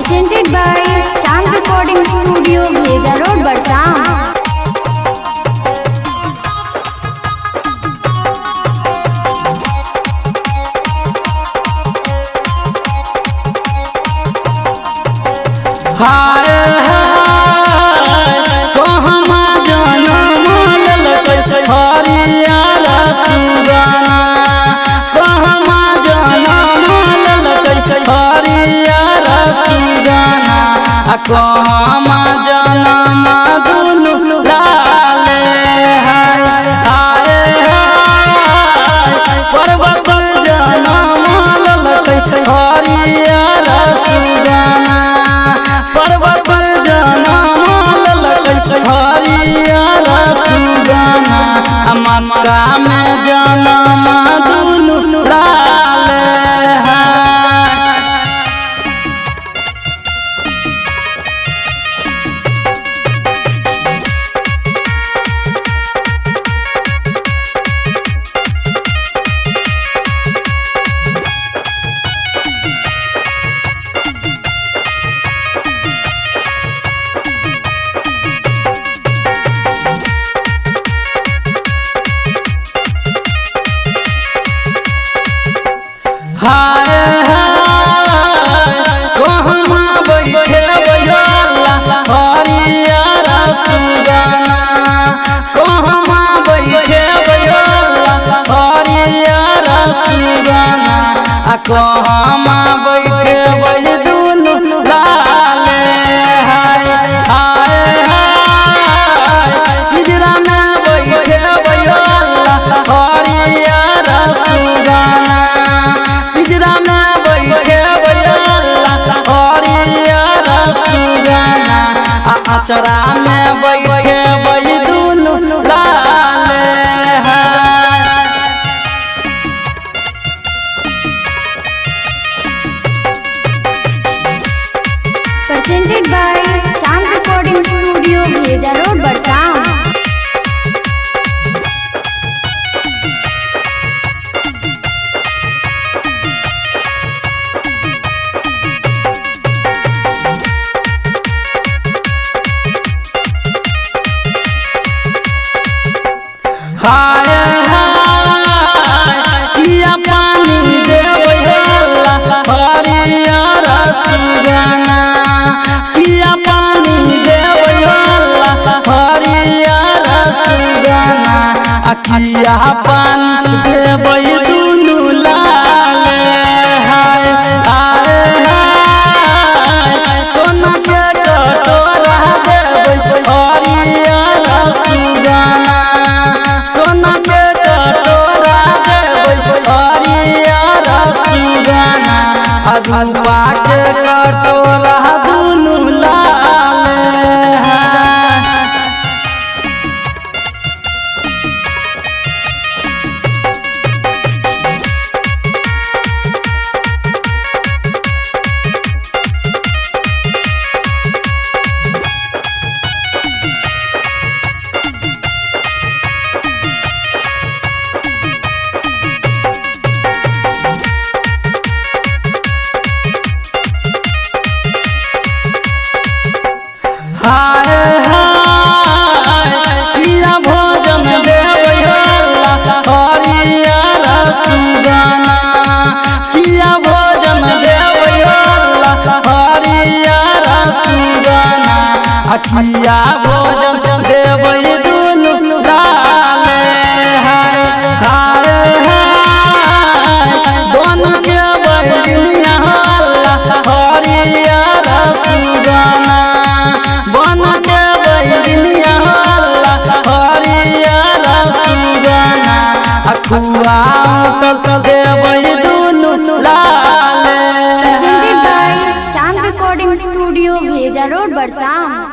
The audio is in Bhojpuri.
presented by Chand Recording Studio, Bheja Road, Barsam. कहमा जनम दुनु लाले हाय हाय हाय पर्वत जनम ललकै हरियर सुगना पर्वत जनम ललकै हरियर सुगना मक्का में जनम दुनु लाले कहमा बैठे वही दुनु लाले हाय हाय हाय पिंजरा में बैठे वही हरियर सुगना पिंजरा में बैठे वही हरियर सुगना अचरा में बैठे वही दुनु लाले Presented by Chand Recording Studio, Bheja Road, Barsam. अखिया पानी देबै दुनु लाले हाय हाय हाय सोना के कटोरा देबै हरियर सुगना सोना के कटोरा देबै हरियर सुगना रूपा के कटोरा दुनु लाले हाय हाय पिया भोजन देबै हरियर सुगना पिया भोजन देबै हरियर सुगना अखिया भोजन देबै दुनु लाले हाय हाय हाय दोनों के बहिनिया हरियर सुगना बन के बहिनिया हरियर सुगना अखुआ कर देबै दुनु लाले। Presented by Chand Recording Studio, Bheja Road, Barsam.